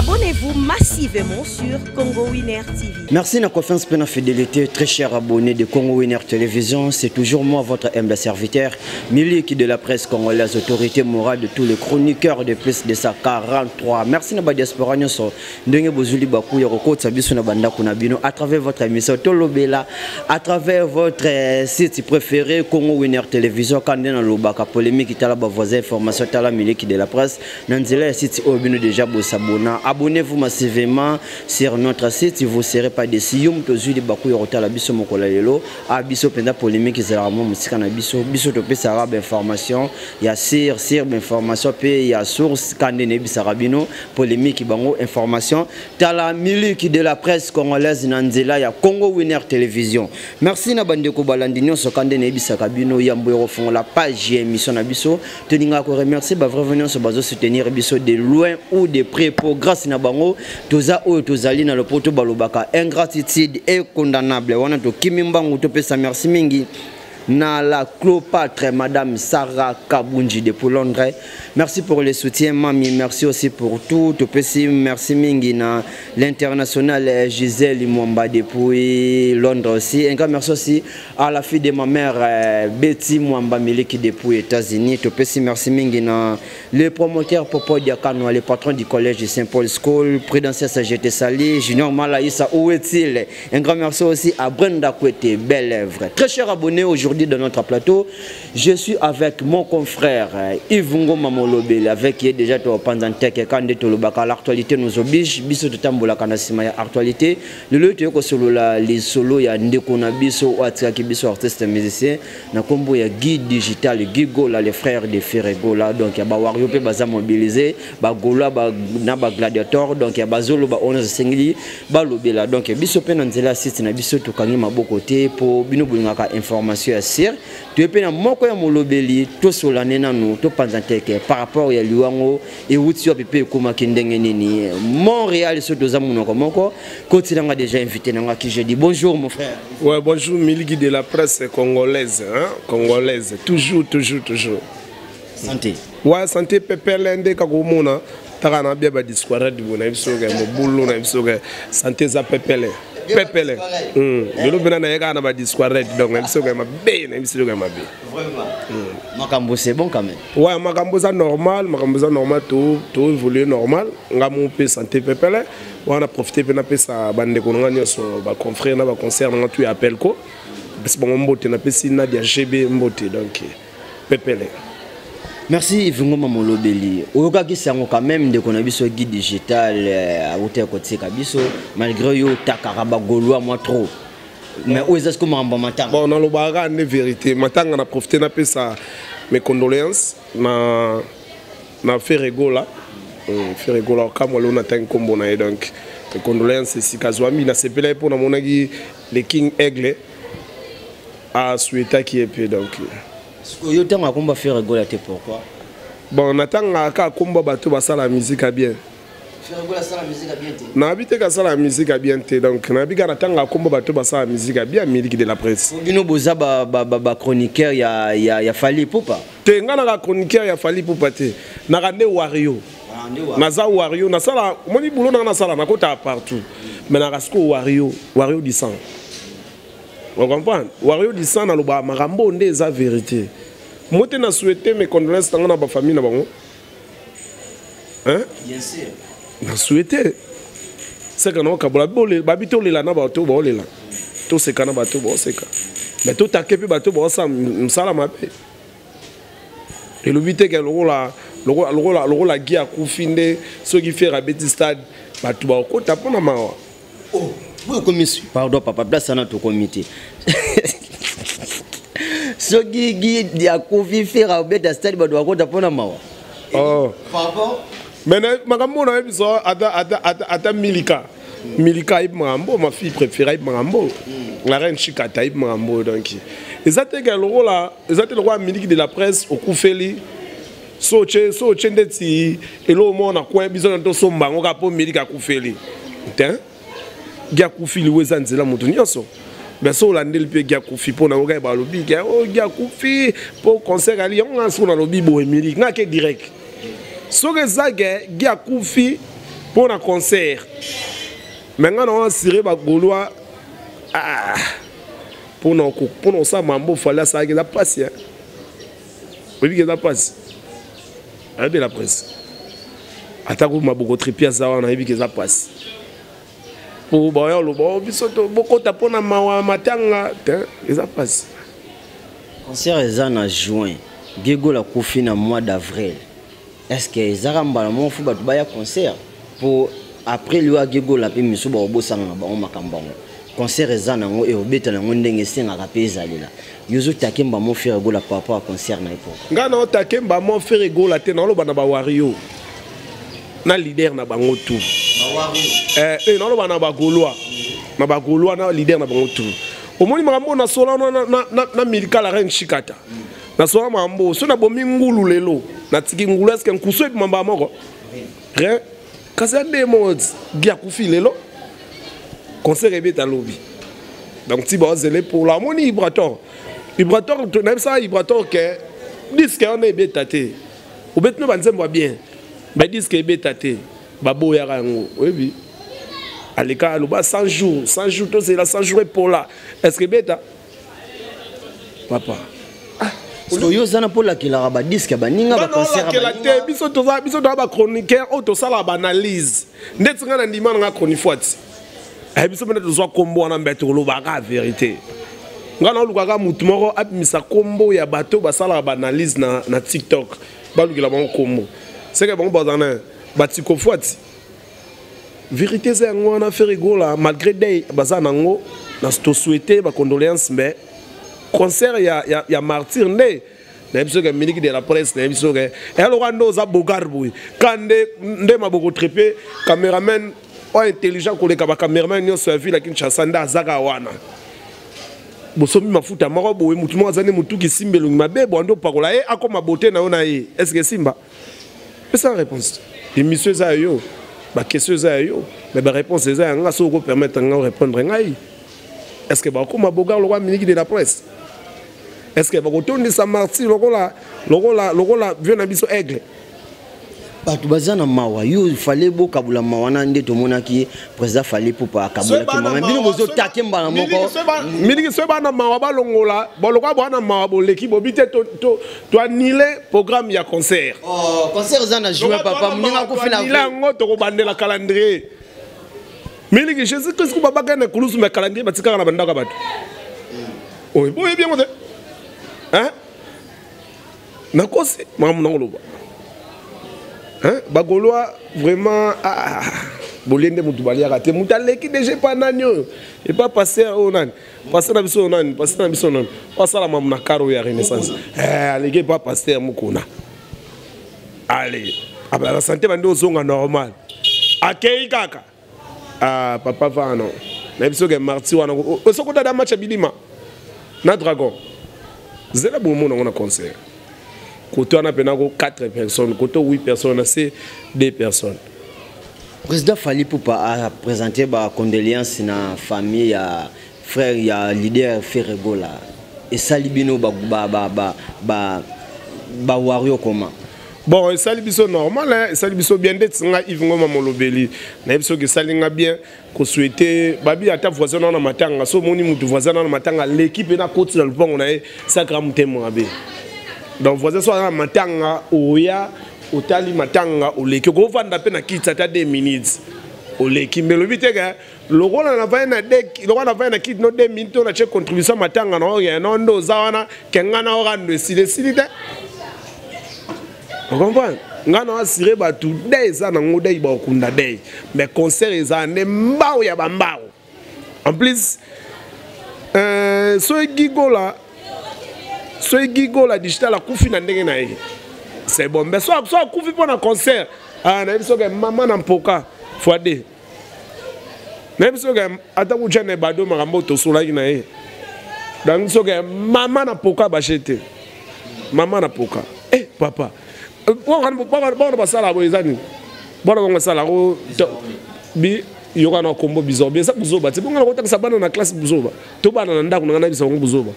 Abonnez-vous massivement sur Congo Winner TV. Merci de la confiance et de la fidélité, très chers abonnés de Congo Winner Télévision. C'est toujours moi, votre humble serviteur, Miliki de la presse congolaise, autorité morale de tous les chroniqueurs de plus de sa 43. Merci de la diaspora. À travers votre émission Tolobela, à travers votre site préféré Congo Winner Télévision, quand on a le polémique qui a la voisin information la Miliki de la presse, Nanzela site Obino déjà Bossabona. Abonnez-vous massivement sur notre site, vous serez pas déçus. Yom tozu de bakou yorota la biso mokola lelo, a biso penda polémique zéro musika na biso topé sara information, ya sir information pe ya source kandene bisarabino polémique bango information tala Miliki de la presse congolaise Nanzela ya Congo Winner Télévision. Merci na bandeko balandinyo so kandene bisakabino yambo yorofon la page émission na biso teninga ko remercier ba revenir sur bazo soutenir biso de loin ou de près pour grâce na bango toza o tozali na le poto balobaka ingratitude est condamnable wana to kimimbangu to pesa merci mingi na la Cléopâtre madame Sarah Kabunji de Londres. Merci pour le soutien mami, merci aussi pour tout merci mingi na l'international Gisèle Mwamba depuis Londres aussi. Un grand merci aussi à la fille de ma mère Betty Mwamba Miliki depuis États-Unis. Merci mingi na le promoteur Popo Diakano, le patron du collège de Saint-Paul School, présidentiel Sagete Sali, Junior Malaïsa, où est-il? Un grand merci aussi à Brenda Kouete, belle œuvre. Très chers abonnés, aujourd'hui de notre plateau, je suis avec mon confrère Yvongo Mamolobele, avec qui est déjà pendant l'actualité nous oblige, biso de tambola kanasima ya actualité, le lieu de solo les solos ya ndekona biso ou atraki biso artiste musicien, na kombo ya Guy Digital, Guy Gola, les frères de Ferregola, donc ya ba wario pe baza mobilisé, ba Gola ba na ba gladiator, donc ya bazolo ba ona sengili ba lobela, donc biso pe nanzela site na biso to kangi mabokote pour bino bulingaka information ya sir, tu es pena moko ya molobeli to solane nanu to panzanteke par rapport ya liwango et wuti yo pepe koma kindenge nini Montréal so doza munoko moko kotilanga déjà invité nanga qui je dis bonjour mon frère. Ouais, bonjour Miliki de la presse congolaise, hein? Congolaise, toujours. Santé. Ouais, santé pepe lende kakomona takana bia ba discours du bona bisoga mo bulu na bisoga santé za pepele. Pepele. Le bena na yaka na ba discours donc na bisoga ma be na bisoga ma be. Vraiment. Makambo c'est bon quand même. Ouais, makambo za normal, tout évolue normal. Ngamu pe santé pepele. On a profité pena pe sa bande ko nga nyoso ba confrère na ba concert na tu appel ko. Parce bon mbote na pe sina dia GB mbote donc pepele. Merci Yvongo Mamolobeli. Oyoka ki sango quand même de qu'on a biso Guy Digital à hauteur côté kabiso malgré yo takaraba goloa moi trop. Mais où est-ce que mamba matanga? Bon dans le baga ne vérité matanga na profité na pesa mes condoléances na Ferregola. Ferregola comme on a tant combo na donc mes condoléances si kazwami na sepela pour na monagi le King Aigle a souhaité qui est peu donc yo tanga komba Ferregola te pourquoi? Bon natanga ka komba bato basala la musique à bien. Ferregola sala la musique à bien te. Na habite ka sala la musique à bien te donc na bika natanga komba bato basala la musique à bien Miliki de la presse. Bino boza ba chroniqueur ya Fali Poupa. Te ngana ka chroniqueur ya Fali Poupa te. Na rande Wario. Naza Wario na sala moni boulot na sala na kota partout. Mais na rasko Wario du sang. On comprend? Wario du sang na loba marambo nde za vérité. Moi te na souhaité mes condoléances dans ma famille na bango. Hein? Bien sûr. Na souhaité. C'est que non kabola bolé babito lela na bato bolela. To se kana bato bo seka. Mais to takepi bato bo sa msala mabe. Et le but est que le la guia koufinde ceux qui fait rabeti stade bato ba ko tapona mawa. Oh, pardon papa place na to comité. So Guy dia kofi faire rabeti stade bato ba ko tapona mawa. Oh. Pardon. Mais makambo na biso ata Milika Ibmambo ma fille préférée Ibmambo. La reine Chikata Ibmambo donc. Ezate que le roi Miliki de la presse au Koufeli so ndeti elo mona kwa biso na so mbango ka po Milika Koufeli. Tin? Gia Koufili weza nzela mutu nyonso. Mais so landel pe Gia Koufi po na oga ba lobi Gia Koufi pour concert ali on so na lobi bo Miliki na ke direct. So que ça Gia Koufi pour un concert. Maintenant, on a assuré ma Gaulois. Pour nous ça, mambo, il fallait ça, il a passé. Oui, il a passé. Regardez la presse. Attends, ma beaucoup tripier ça, on a vu qu'il a passé. Pour boire le bon, beaucoup tapon à ma matanga, il a passé. Concert est en juin. Gego la Kofi na mois d'avril. Est-ce que Zaramba la mon football ba ya concert pour après lui a Gego la pe miso ba obosanga ba o makambango. Concert est en ngo e obeta na ndenge senga ka pe zalela. Yozo takemba mon frère go la papa concert na ipo. Ngana takemba mon frère go la te na lo bana ba wario. Na leader na bango tout. Ba wario. Na lo bana ba Gaulois. Na ba Gaulois na leader na bango tout. Au moins mambo na sola na milika la reine Chikata. Na sola mambo so na bomi ngulu lelo na tiki ngulu eske nkuso e mamba moko. Rien. Kasa demos gia kufi lelo. Concert ebeta lobby. Donc ti ba zele pour la moni Ibrator. Ibrator to na ça Ibrator que disque on ebeta te. Ou bet no banzembo bien. Ba disque ebeta te. Ba boya rango. Oui. Aleka loba 100 jours tout c'est la 100 jours pour là. Est-ce que beta papa so yo zana pour la kila ba disque ba ninga ba concert ba biso to ba chroniqueur auto sala ba analyse ndetsi ngana ndima nga chronifuati biso mena to zo kombo na mbeto loba ka vérité ngana luka ka mutu moko apimisa kombo ya bato ba sala ba analyse na TikTok ba lukila ba kombo c'est que bon bazana ba tikofuati vérité c'est on a fait rigoler malgré des bazanango na sto souhaiter ba condoléances mais concert ya martyr né na biso que ministre de la presse na biso que et alors ndo za bogarbu quand nde maboko trepé cameraman o intelligent ko le ka cameraman nyo servi la Kinshasa nda zaka wana bosomi mafuta mako bowe mutu mo azane mutu ki simbelo mabe bo ndo pakola e akoma beauté na ona e est-ce que simba sans réponse et monsieur za yo ba question za yo mais ba réponse za nga so ko permettre nga répondre ngai est-ce que ba ko maboga le roi ministre de la presse est-ce que ba ko tondi sa marti lokola vient na biso aigle bato bazana mawa yo fallait boka bula mawana nde to monaki président fallait pour pas kabula ki mama bino bozo takemba na moko mingi so ba na mawa ba longola bo lokwa bo na mawa bo l'équipe obité to annuler programme ya concert concert zana jouer papa mninga ko fina ila ngoto ko bandela calendrier mingi Jésus Christ ko baba kana kulusu me calendrier batika na bandaka bato oui bon bien ngote hein na kosi mamu ngoloba hein bagoloa vraiment bolende mutu balia raté mutaleki déjà pas nanyo et pas passer au nan passer na biso nan passer na biso nan passer la mamu na karo ya renaissance allez pas passer mukuna allez abla la santé bande ozonga normal akei kaka papa va non na biso ke marti wana osoko da match bilima na dragon zela bomo na concert. Côté on a 4 personnes, côté 8 personnes, c'est 2 personnes. Le président Fally Poupa a présenté des condoléances à la famille, à frère, à leader Ferrego là. Et ça libino wario comment? Bon, ça libiso normal, hein. Ça libiso bien d'être nga Yves Ngoma Molobeli. Na biso que ça linga bien, qu'on souhaitait babi ata voisin na matanga, so moni mutu voisin na matanga, l'équipe na côté dans le pont on a ça gram témoin bé. Donc voisin soit na matanga oya otali matanga oleki ko vanda pe na kitsa ta 2 minutes oleki mais le but est que le rôle na va na dek le rôle na va na kit no 2 minutes on a check contribution matanga no ya no ndo zawana kenga na orando silide on comprend ngana assuré ba tout dei za na ngode ba okunda dei mais concert eza ne mbao ya bambao en plus so gigola digital a kufi na ndenge na ye c'est bon mais so kufi pour un concert na biso ke mama na mpoka fois 2 na biso ke ata ku jene bado makambo to sola na ye donc biso ke mama na mpoka ba jete mama na mpoka papa bon basala boyezani bon basala ko bi yoka na kombo bizoba ça buzoba c'est bon na kotaka bana na classe buzoba to bana na ndako na biso buzoba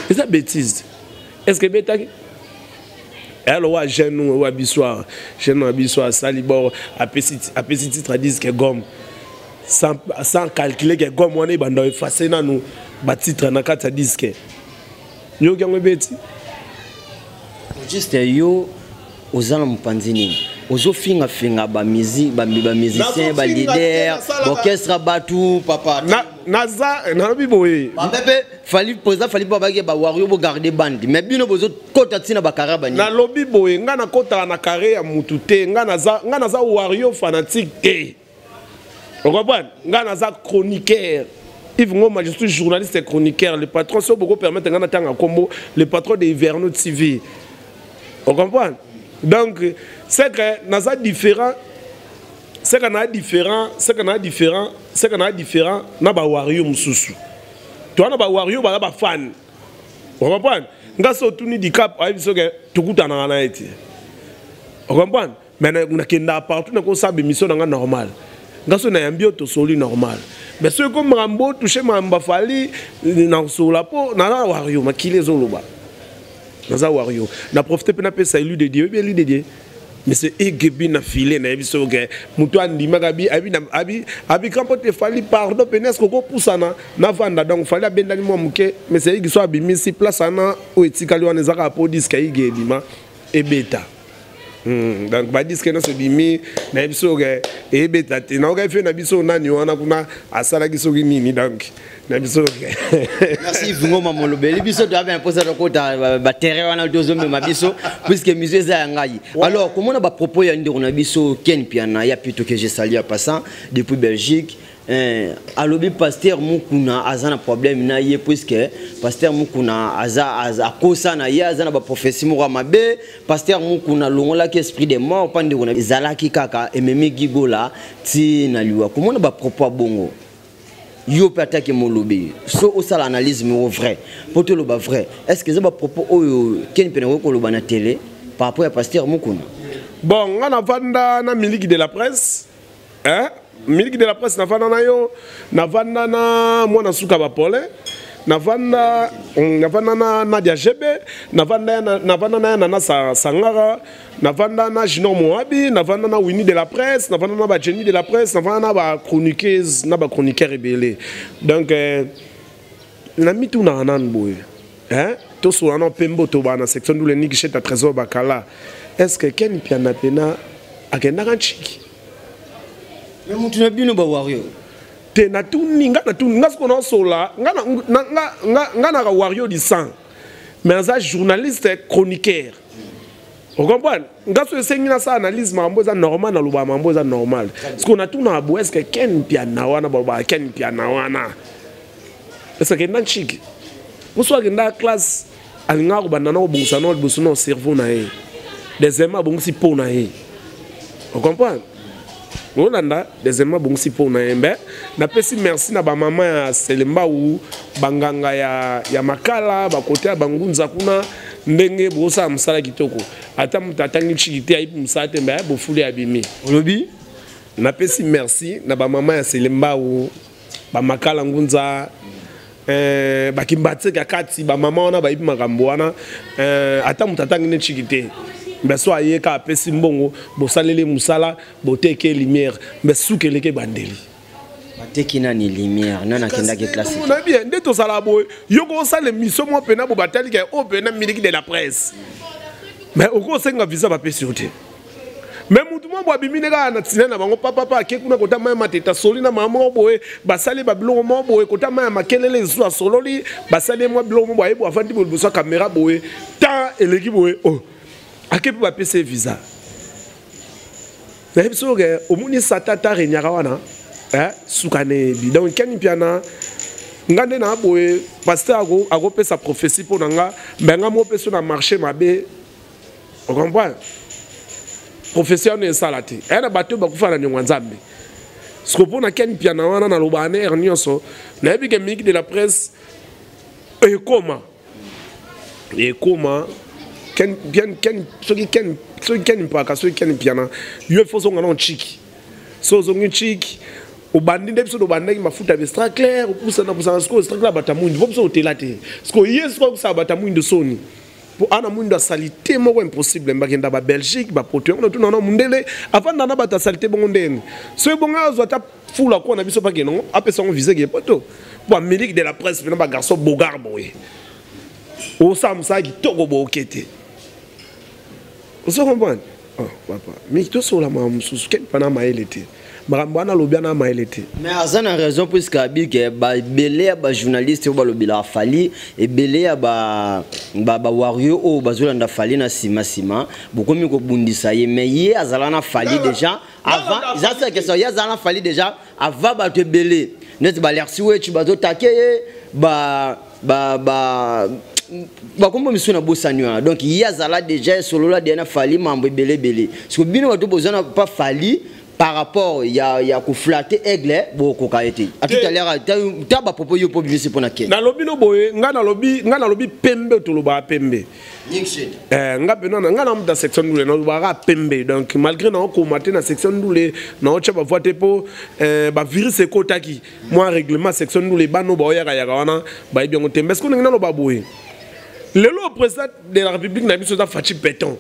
c'est ça bêtise. Est-ce que betaki alors wa jeune wa bissoir salibor a petit titre disque gomme sans calculer que gomme on est bando effacer na nous ba titre na kata disque yo gango beti juste yo ozana mpanzini ozo finga ba musique ba musicien ba leader orchestre batu papa na biboye bébé fali baba ke ba wario bo garder bande mais bino bozo kota tina ba karabani na lobi boye nga na kota na carré ya mutu te nga na za wario fanatique te on comprend nga na za chroniqueur Yves Ngoma, je suis journaliste et chroniqueur. Le patron, si on peut permettre un temps combo, le patron de Hiverno TV. On comprend? Donc, c'est que nous avons différent. C'est qu'on a différent. N'a pas wario mususu. Tu as pas wario, pas fan. On comprend? Nga so tuni di cap, ayi biso ke tukuta na na eti. On comprend? Mais na kenda partout na ko sabe mission na normal. Nga so na yambio to soli normal. Mais ceux comme Rambo touché Mamba Fali na sola po na wario makile zoloba. Na wario. Na profiter pe na pesa élu de Dieu, bien élu de Dieu. Mais c'est égebi na filé na biso ke mutu andima gabi abi kampote fali pardon penes ko poussa na vanda donc fali abenda ni momuke mais c'est igi so abimi si place ana o etikali wana zaka po disque igebi ma ebeta. Donc ba disque na se bimi na biso ke ebeta te na ka fe na biso nani wana kuna asala kiso nini donc na biso ke merci Ngoma Molobeli biso to aba imposer ko ta ba terrain wana dozo me mabiso puisque musée za ngai alors comment on a ba propos ya ndiro na biso Ken Piana ya plutôt que je salue à passant depuis Belgique alobi pasteur mukuna azana problème na ye puisque pasteur mukuna aza kosa na ye azana ba prophétie mo mabe pasteur mukuna longola ki esprit de mort pande kuna zalaki kaka ememi gigola ti na liwa comment on a ba propos bongo yo peut attaquer mon lobby so au sala analyse mais vrai pour tout le bas vrai est-ce que ça va propos oyo Ken Piana ko loba na télé par rapport à pasteur mukuna bon on a vanda na milique de la presse hein Milique de la presse na vanda na yo na vanda na mwana suka ba pole na vanda na Nadia Jebe na vanda na Sangara na vanda na Junior Moabi na vanda na Winnie de la presse na vanda na ba Jenny de la presse na vanda na ba chroniqueuse na ba chroniqueur rebelle donc na mitu na nan boy hein to so na pembo to ba na section du leniki chez ta trésor bakala est-ce que Ken Piana pena akenda kanchiki mais mutu na bino ba wario te na tuni nga sko na sola nga na wario di sang mais un journaliste chroniqueur on comprend nga so sengi na sa analyse mambo za normal na luba mambo za normal parce qu'on a tout na bo est-ce que Ken Piana wana ba Ken Piana wana est-ce que nan chiki muso agenda classe alinga ko banana ko bungsa no boso no cerveau na e deuxièmement bungsi po na e on comprend Olanda deuxièmement bon si pour naembe na pesi merci na ba maman ya Selemba ou banganga ya makala ba côté ya bangunza kuna ndenge bosa msala kitoko ata mutatangi chikite ayi msala tembe bo fuli abimi olobi na pesi merci na ba maman ya Selemba ou ba makala ngunza ba kimbatse kakati ba maman wana ba ibi makambo wana ata mutatangi ne chikite mais soit aye ka pesi mbongo bo salele musala bo teke lumière mais soukele ke bandeli bateki na ni lumière nana kenda ke classe on a bien de to sala boy yoko sala mission mo pena bo batali ke o pena milique de la presse mais oko senga visa ba pesi ote mais mutu mo bo bimine ka na tsina na bango papa ke kuna kota mama teta soli na mama boy basali ba bilongo mo boy kota mama makelele zo sololi basali mo bilongo boy bo afandi bo so caméra boy ta eleki boy oh akepi ba PC visa na biso ke omuni satata renyaka wana sukane bi donc Ken Piana ngande na boye pasteur ago pesa prophétie pour nga benga mo peso na marché mabe on comprend professeur ne salati era bato ba kufana ni nzambe sko pona Ken Piana wana na lobane ernioso na bi ke milique de la presse e comment Ken Piana yo faut zonga non chiki so zonga chiki o bandi ndepso do bandi mafuta be extra clair o pousa na pousa sko extra clair batamundi vopso hotelate sko yes ko sa batamundi soni pour ana mundo salité moko impossible mbakenda ba Belgique ba Portugal on tout non mundele avant d'ana ba salité bongo ndenge so bonga azota fula ko na biso pa keno apesa on visé ke poto pour Amérique de la presse na ba garçon bogar boy o samsa ki toko bo okete o so comprendre oh papa mais to so la mamususu ken pana maelete Marambana lobiana maelete. Mais azana raison puisque abike ba belé ba journaliste ba lobila fali et belé ba wario o bazolanda fali na sima beaucoup mi ko bundisa ye mais ye azalana fali déjà avant ça c'est question ye azalana fali déjà avant ba te belé net ba l'air siwe tu bazo taquer ba comme monsieur na bosanyo donc ye azala déjà solo la dernière fali mambo belé parce que bino bato bozana pas fali par rapport il y a ko flatter aigle beaucoup kaité à tout à l'heure ta ba popo yo po bisi pona ke na lobi no boye nga na lobi pembe to loba pembe nga benona nga na mu section ndule no ba pembe donc malgré na ko maté na section ndule na o tshaba voter po ba virus e kotaki moi règlement section ndule ba no ba ya wana ba bien tembe est-ce que nga no ba boye le président de la République na biso za fachi béton.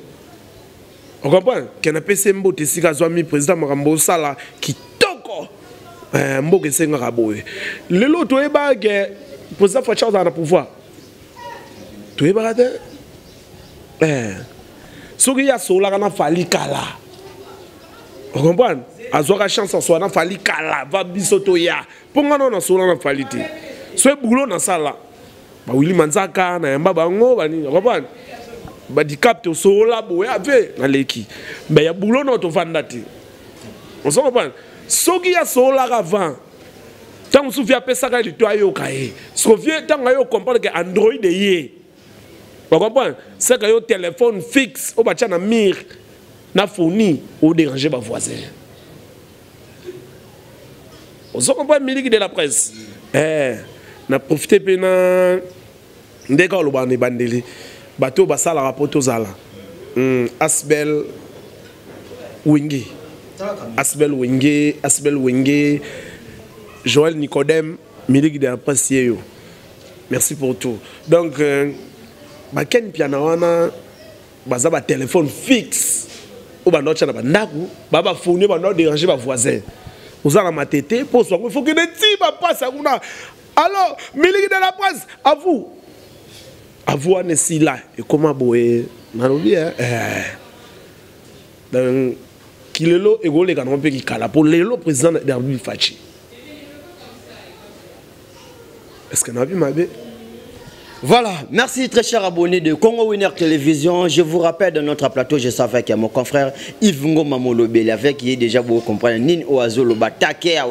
On comprend qu'il y a un PC Mbote Sikazwami, président Marambo Sala, qui toko Mboke Senga Raboé. Le lot, tu es bas, président Fatchard dans le pouvoir. Tu es bas, ce qu'il y a sur la fali kala. On comprend? Azora chance en soi, na fali kala, va bisotoya. Pour moi, on a sur la falité. Ce boulot dans ça là. Bah, Willy Manzaka, na Yamba Bango, on comprend? Badi capte au sola boé avec aleki mais ya boulot no to vandati on se comprend soki ya sola avant tant soufia pesa ka li to ayo kae so vie tant ayo comprendre que Android yé on comprend c'est que yo téléphone fixe au bacha na mire na fourni ou déranger ba voisin on se comprend milique de la presse na profiter pena ndeka lo ba ne bandeli bateau basala rapport aux ala Asbel Wenge Joël Nicodème milique de la presse yo merci pour tout donc baken piana wana baza ba téléphone fixe ou ba nocha na bandaku baba fournir ba no déranger ba voisin osala matete pour so il faut que ne ti ba passe kuna alors milique de la presse à vous avoir nesi là et comment boé nalobi donc kilelo egole kana mpe kala pour lelo président d'Arbi Fachi est-ce que n'a vu ma bé. Voilà, merci très chers abonnés de Congo Winner Télévision. Je vous rappelle de notre plateau, je savais qu'il y a mon confrère Yves Ngoma Molobele avec qui est déjà vous comprenez Nin Oazo le attaqué.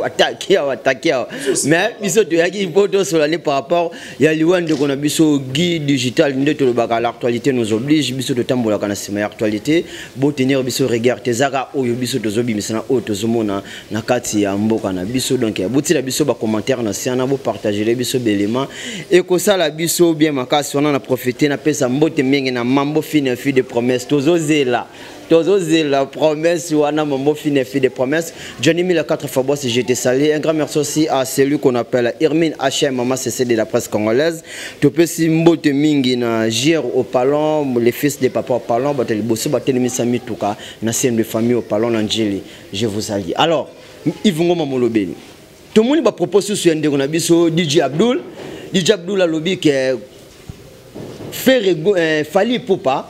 Mais biso to yaki photo sur l'année par rapport il y a liwan de kona biso guide digital ndeto le baka l'actualité nous oblige biso de tambola kana sima actualité bo tenir biso regard tezaka oyo biso tozobi misana o tozomona na kati ya mboka na biso donc ya botila biso ba commentaire na siana bo partager les biso belema et ko sala biso bien makasi on a profité na pesa mbote mingi na mambo fine fi de promesse tozozela promesse wana mambo fine fi de promesse Johnny 1004 fois boss j'étais salé un grand merci aussi à celui qu'on appelle Hermine HM maman CC de la presse congolaise to pesi mbote mingi na Gire au Palon les fils de papa au Palon batel bosso batel misami tuka na scène de famille au Palon Angeli je vous salue alors Yves Ngoma Molobele tout le monde va proposer sur ndeko na biso DJ Abdul a lobby que Fali Poupa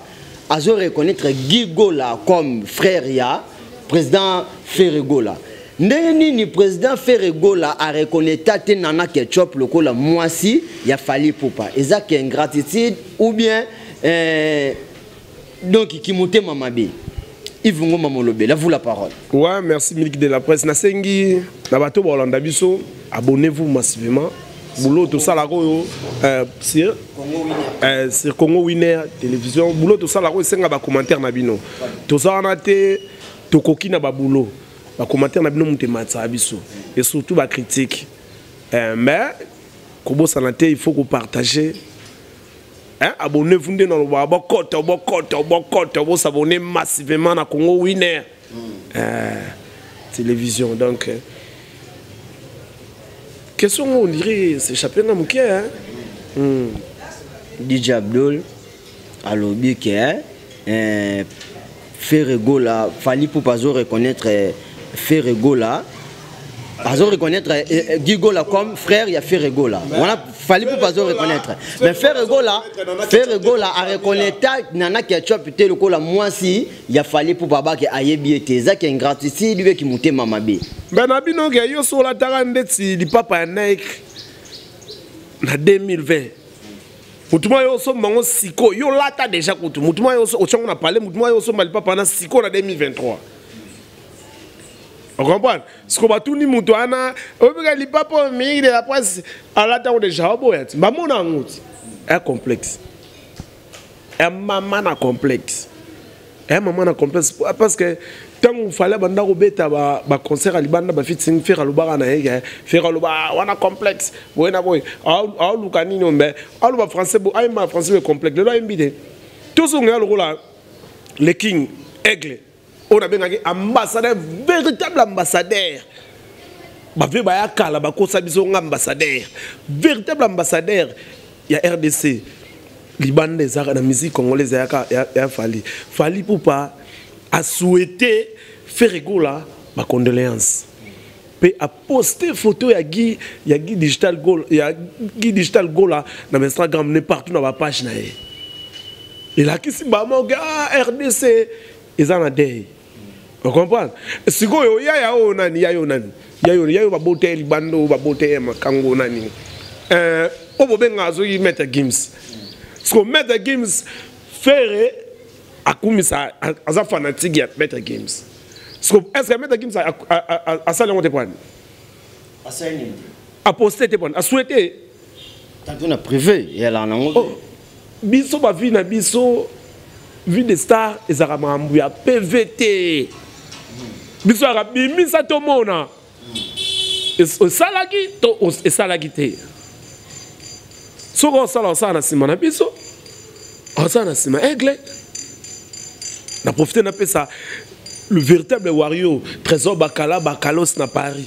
a reconnaître Guy Gola comme frère ya président Ferregola. Ni président Ferregola a reconnaître Tate Nana Ketchup le cola moisi ya Fali Poupa. Est-ce qu'il y a une gratitude ou bien donc qui monte mamabi. Yves Ngoma Molobele, à vous la parole. Ouais, merci Milique de la presse. Nasengi Nabato Bolanda Biso, abonnez-vous massivement. Boulot tout ça là sur Congo Winner Télévision boulot tout ça là senga ba commentaire na bino tout ça on a té to koki na ba boulot ba commentaire na bino mutematsa biso et surtout ba critique mais kobo sanate il faut que partager abonnez-vous dans le bokoto vous s'abonner massivement na Congo Winner Télévision donc question on dirait c'est échappé dans mon cœur DJ Abdul alobi que Ferregola fallait pour pas reconnaître Ferregola. Azo reconnaître Gigola comme frère, il y a Ferregola. On a fallu pour pas reconnaître. Mais Ferregola a reconnaître Nana Ketchup peut le cola moi si il a fallu pour papa que aille bien ça qui est ingratitude lui qui monter mama B. Ben abino que yo sur la tarandeti di papa Nike na 2020. Mutuma yo so mango siko yo lata déjà kutu. Mutuma yo so on a parlé mutuma yo so mal papa na siko na 2023. On comprend? Ce qu'on va tout ni moutouana, on peut aller pas pour de la presse à la temps déjà au bout. Mais mon amour est complexe. Un maman complexe. Un maman complexe parce que tant qu'il fallait banda robeta ba concert à libanda ba fit sing faire le bar na faire le bar on a complexe. Buena boy. Ah lukani no mais ah le français bo ah ma français complexe. Le invité. Tout ce qu'on a le rôle le king aigle. On a bien un ambassadeur, véritable ambassadeur. Véritable ambassadeur. Il y a RDC. Liban des arts, la musique congolaise, il y a fallu. Fallu pour pas à souhaiter faire rigola ma condoléance. Puis à poster photo, il y a Guy Digital Goal, il y a Guy Digital Goal là, dans Instagram, n'importe où dans la page. Et là, qui s'est RDC, ils en ont des. Vous comprenez? Si vous avez un beauté, bando, beauté, makango, nani. Vous avez mettre Gims. Ce qu'on met Gims, faire à Koumisa, à sa fanatique, mettre Gims. Est-ce que mettre Gims à ça, on te prend? À poster, te prend. À souhaiter. Tantôt, on a privé. Il y a là, on a biso, ma vie, na biso, vie des stars, et ça va m'embrouiller. PVT. Biso arabi ça to mona salagi to salagi te soko sala sana sima na biso sana sima aigle na profiter na pesa le véritable Wario trésor bakalos na Paris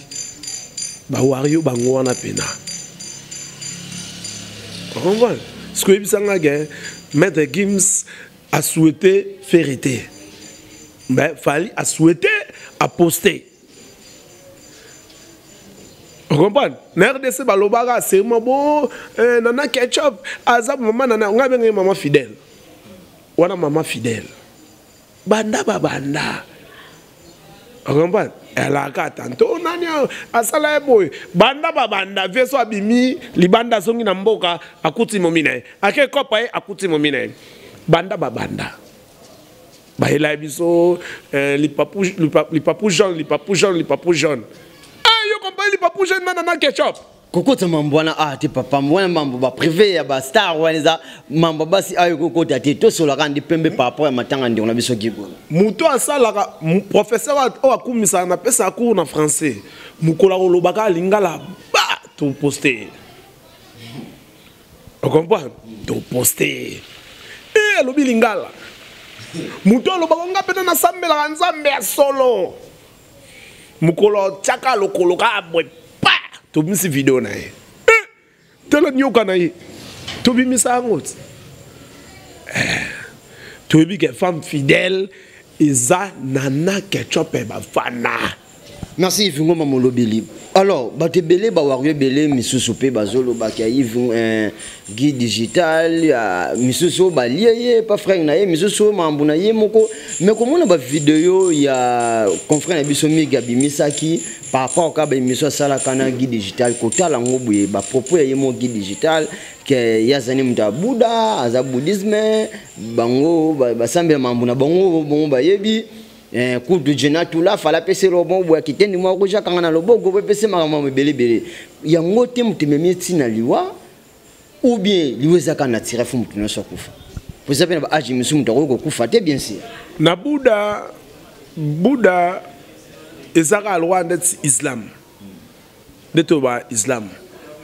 ba Wario bango na pena on va ce que bisanga gain mettre Gims a souhaité vérité. Mais il fallait à souhaiter, à poster. Vous comprenez? RDC Balobaga, c'est bon. Nana Ketchup, Azab, maman, nana, on a bien maman fidèle. On a maman fidèle. Banda, banda. Vous comprenez? Elle a qu'à tantôt, nana, asala boy. Banda, banda, veso abimi, libanda songi namboka, akuti momine. Ake kopae, akuti momine. Banda, banda. Bah il a biso les papous jaunes. Ah yo comprends les papous jaunes nana Ketchup. Koko te mambwana ti papa mwana mambo ba privé ya ba star waneza mambo basi ayo koko tati to sola kandi pembe par rapport à matanga ndi on a biso gigo. Muto asala professeur o akumisa na pesa cours na français. Mukola ko lobaka lingala ba to poster. On comprend? To poster. Lobi lingala. Mutolo bakonga pena na sambela nzambe ya solo. Mukolo chaka lokolo ka boy pa to misi video na ye. Telo nyoka na ye. To bi misa ngot. To bi ke femme fidèle Isa Nana Ketchup ba fana. Merci Yves Ngoma Molobeli. Alors, bate belé ba Wario belé misusu pe bazolo ba ki Yves Guy Digital misusu ba lié pas frère na ye misusu mambu na ye moko mais comment on ba vidéo ya confrère na biso Miga Bimisaki par rapport ka ba misusu sala kana Guy Digital kotala ngobuye ba propos ya ye mo Guy Digital que yazani mta Buddha aza bouddhisme bango ba sambela mambu na bango ba yebi coup de Jenatu là fala pese robon bo akitendi mwa ko jaka ngana lobogo bo pese makama belebele yango te mutememi tina liwa ou bien liweza kana tira fu mutu no sokufa vous savez ba aji misu mutu ko kufa te bien sûr na Buddha ezaka Rwanda Islam de to ba Islam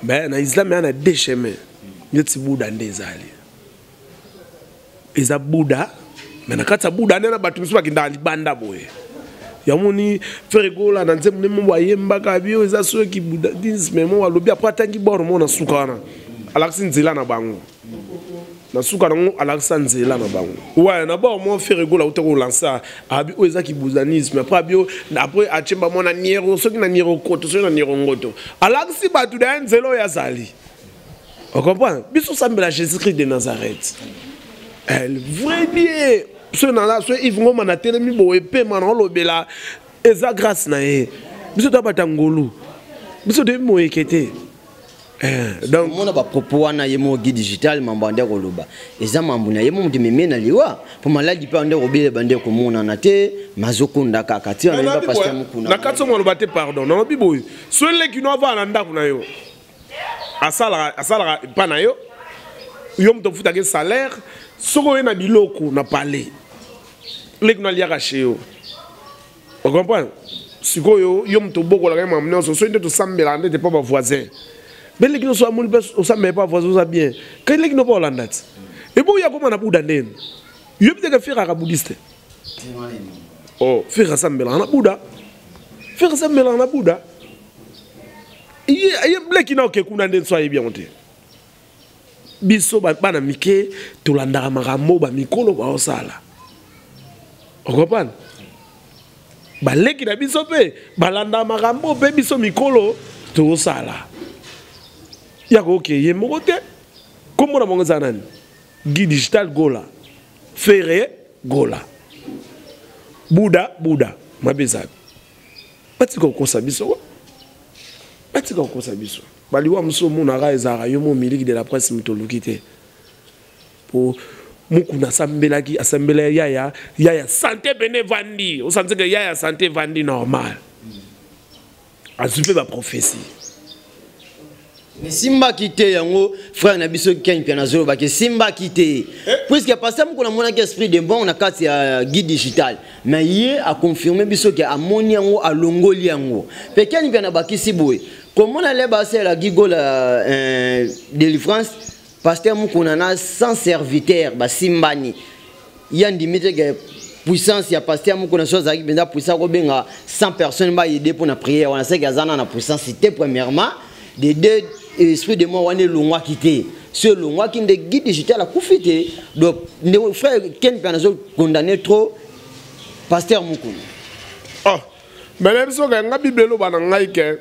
ben na Islam yana deux chemins yeti Buddha ndezali eza Buddha mais nakata Buddha nena batu misu bakinda libanda boye yamoni Ferregola na nzemu nemo wayemba kabio eza so ki Buddhisme mo walobi après tangi boro mo na sukana alaksi nzela na bango na suka nango alakisa nzela na bango ouais na ba mo faire gola utako lancer abi oza ki buzanisme après achemba mona niero soki na niero koto soki na niero ngoto alakisi batu da nzelo ya zali on comprend biso sambela Jésus-Christ de Nazareth elle vrai bien ce na so Yves Ngoma na telemi bo epé mana lobela eza grâce na ye biso to batangolu biso de mo ekete donc mon ba propos wana yemo guide digital mambande koloba eza mambu na yemo mudimeme na liwa pour maladi pa ande robele bande ko mona na te mazokunda kaka ti on ba pasteur mukuna na katso mo lobate pardon na biboy so le ki no va na ndaku na yo asala pa na yo yo mto futa ke salaire soko na biloko na palais le ki no liaka chez yo on comprend sikoyo yo mto boko la kama mnyoso so ndeto sambela ndete pa ba voisin belle qui ne soit mon best au samedi pas voisin ça bien quand les qui ne pas hollandais et bon il y a comment na bouda nden yo peut que faire à bouddhiste oh faire sambela na bouda faire sambela na bouda il y a belle qui na ke kuna nden soit bien monté biso ba na mike to landa makambo ba mikolo ba osala on comprend ba leki na biso pe balanda makambo pe biso mikolo to osala yako ok ye mokote comme on a mon zanan guide digital gola ferré gola Bouddha mabeza patika kosabiso baliwa musomo na raizara yo mo miliki de la presse mitolukite pour mukuna sambelaki assemblée yaya santé bene vandi o santé que yaya santé vandi normal azupe ba prophétie. Mais Simba quitté yango frère na biso ken pia na zolo ba ke Simba quitté puisque pasteur mko na mona ke esprit de bon na kati ya guide digital mais yé a confirmé biso ke amoni yango alongoli yango pe ken pia na bakisi boy comment na le basé la gigola délivrance pasteur mko na sans serviteur ba Simbani yandi mite ke puissance ya pasteur mko na chose aki benza puissance ko benga 100 personnes ba aider pour na prière on sait que azana na puissance c'était premièrement de deux esprit de moi wane longwa quitté ce longwa qui de guide digital a profité donc nos frères ken panazo condamné trop pasteur mukulu mais même so nga biblelo bana ngai ke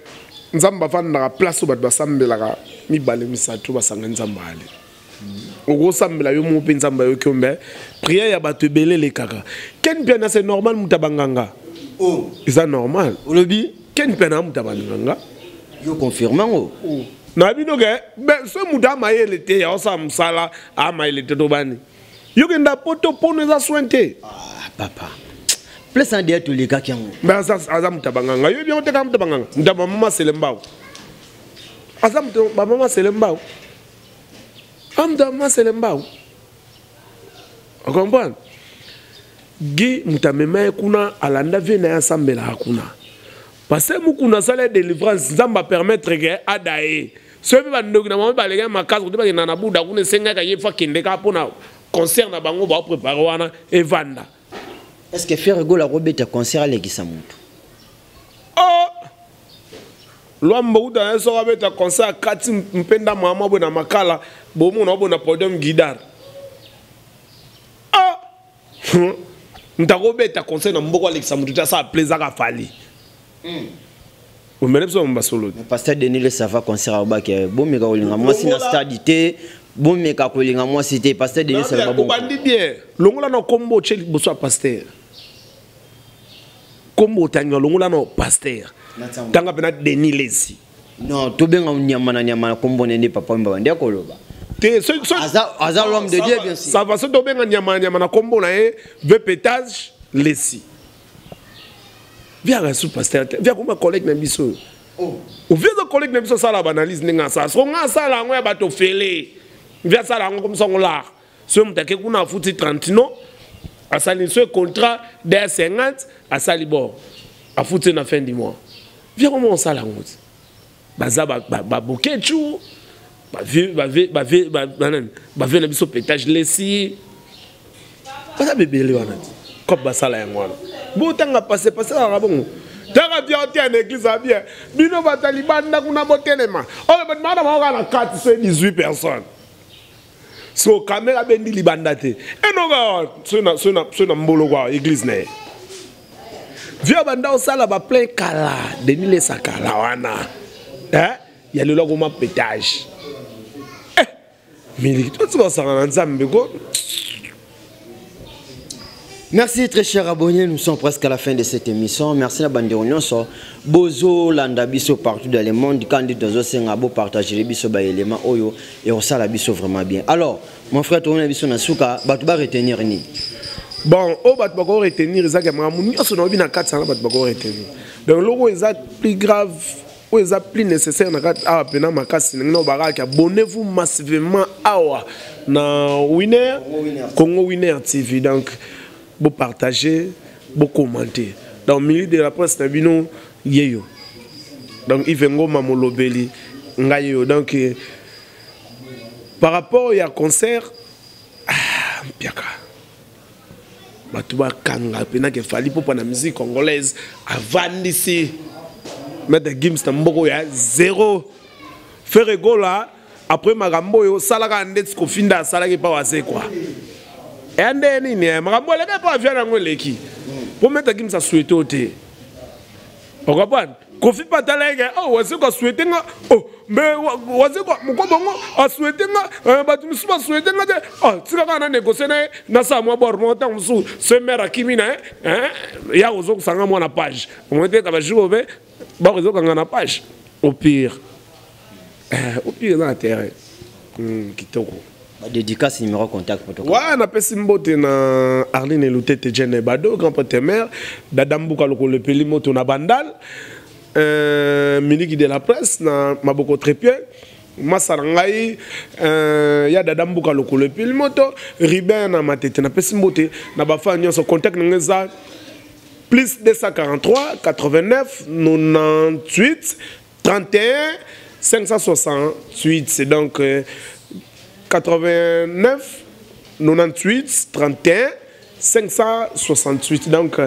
nzamba fanda place bat basambela mi bale misatu basanga nzamba ale ogo sambela yo mo pe nzamba yo kyombe prière ya batebele le kaka ken pena c'est normal mutabanganga oh c'est normal olobi ken pena mutabanganga yo confirmant na bino ke ben so muda mayele te ya osa musala a mayele te to bani yo ke nda poto pono za sointe papa plus en dia to le ka kyango mais azam tabanganga yo bien te kam tabanganga ndaba mama selembao azam to ba mama selembao amda mama selembao on comprend gi mutamema kuna alanda vena ya sambela hakuna parce que mukuna sala délivrance nzamba permettre que adae so be bandoki na mama balega makazo to ba na buda kuna senga ka yefa kende ka pona concert na bango ba préparer wana evanda est-ce que faire gola robeta concert ale kisamutu lwambo uda so robeta concert kati mpenda mama bona makala bomu na bona podium guidar ntakobeta concert na mboko ale kisamutu ta sa plaisir ka fali pasteur Denis le Sava concert au bac bomeka kolinga moi si na stade té bomeka kolinga moi c'était pasteur Denis Sava bon bandi bien longola na kombo cheli boso pasteur kombo tanga longola na pasteur tanga pena Denis lesi non to benga nyama kombo nende papa mba bandi akoloba te aza l'homme de Dieu bien sûr ça va se to benga nyama na kombo na e ve pétage lesi. Viens à pasteur, viens comme collègue na biso. Ou viens de collègue na biso ça la analyse ninga ça. So nga ça la ngwa ba to fele. Viens ça la comme ça on la. So mtake kuna futi 30 non. Asali ce contrat de 50 asali bon. A futi na fin du mois. Viens comment ça la ngwa. Baza ba bokechu. Ba na biso pétage lesi. Pas bébé le wana. Comme ba sala ngwa. Bon tanga passé la bon tanga bien en église bien bino ba taliban na kuna botelema oh mais madame on a 4 18 personnes so caméra bendi libandate et non so na mbolo kwa église ne via banda osala ba plein kala Denis le sakala wana ya le logo ma pétage miliki tout ça ça na nzambe ko. Merci très chers abonnés, nous sommes presque à la fin de cette émission. Merci à Bande Onyoso. Bozo landa biso partout dans le monde. Candidat Dozo Sengabo partager les biso ba éléments oyo et on sala biso vraiment bien. Alors, mon frère Tourné biso nasuka, batuba retenir ni. Bon, au batuba ko retenir ça que mamu nyoso na bina 400 batuba ko retenir. Donc logo est plus grave, ou est plus nécessaire na kat a pena makasi no baraka. Abonnez-vous massivement awa na Winner Congo Winner TV. Donc vous partagez, vous commentez. Dans le milieu de la presse, nous yeyo. Donc il vengo mamolobeli ngayo. Donc par rapport à concert, piaka. Batuba kanga pena que fali pour la musique congolaise avant d'ici. Mettre Gims tamboko ya zéro. Faire gola après magambo yo salaka ndets ko finda salaka pa wase quoi. Et nini ne makambo le pas vient na ngoleki pour mettre Gims a souhaité oté on comprend Kofi Patalenge oh wase ko souhaité nga oh mais wase ko mko bongo a souhaité nga batu musuba souhaité nga oh tika kana négocier na sa mo bor monta musu se mera kimina ya ozo kusanga mo na page on était ka ba jobe ba ozo kanga na page au pire na terrain kitoko. Dédicace numéro contact pour toi. Ouais, on a fait Simbote na Arline Loutete Jene Bado, grand prêtre mère, Dadambuka le Pelimoto na Bandal, Miliki de la presse na Maboko Trépied, Massarangai, ya Dadambuka le Pelimoto, Ribin na Matete na Pesimbote, na Bafanya son contact na plus 243 89 98 31 568, c'est donc 89 98 31 568. Donc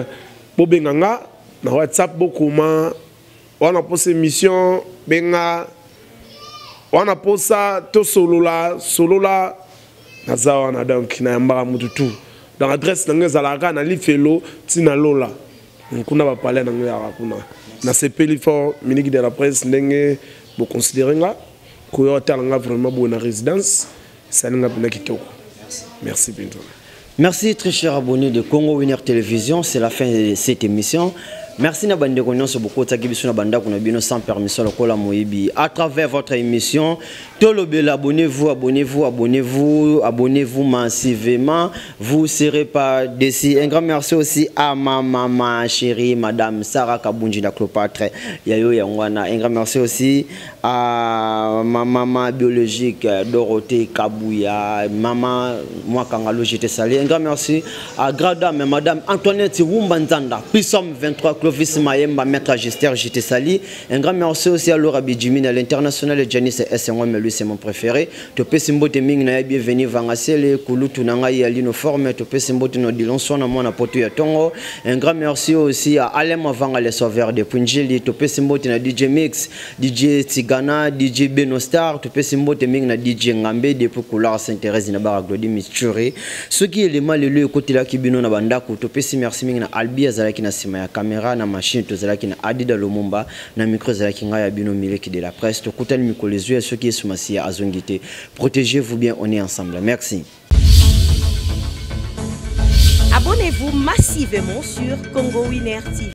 Bobenganga na WhatsApp beaucoup on a posé émission benga on a posé to solo la nazawana donc na mbara mututu dans adresse na ngezalaka na lifelo tina lola kuna ba parler na ngaya kuna na sepeli fort miniki de la presse ndenge bo considérer nga ko yotal nga vraiment bonne résidence. Merci Bintou. Merci très chers abonnés de Congo Winner Télévision, c'est la fin de cette émission. Merci na bande konyo so beaucoup takibiso na banda kuna bino sans permission lokola moyibi à travers votre émission Tolobela abonnez-vous massivement, vous serez pas déçus. Un grand merci aussi à ma maman chérie madame Sarah Kabunji na Cléopâtre yayo yangwana. Un grand merci aussi à ma maman biologique Dorothée Kabouya, maman moi Kangalo j'étais salé. Un grand merci à Gradam madame Antoinette Wumbanzanda, Pissom 23 Clovis Mayemba, maître Agester, j'étais sali. Un grand merci aussi à Laura Bidjimine, à l'international et Janice S1, mais lui c'est mon préféré. Topé Simbote Ming na bienvenue Vangasele, Kulutu Nangai Alino Forme, Topé Simbote no Dilonson, à mon apotu ya Tongo. Un grand merci aussi à Alem Vanga les sauveurs de Punjeli, Topé Simbote na DJ Mix, DJ Tigana, DJ Benostar, Topé Simbote Ming na DJ Ngambe, depuis Couloir Saint-Thérèse na Baraglodi Misture. Ce qui est le mal le côté là qui bino na bandako, Topé Merci Ming na Albi Azalaki na Sima ya caméra na machine tozalaki na Adida Lumumba na micro zalaki ngaya bino mileki de la presse to kutal miko les yeux ceux qui sont massi à Zongité. Protégez-vous bien, on est ensemble. Merci. Abonnez-vous massivement sur Congo Winner TV.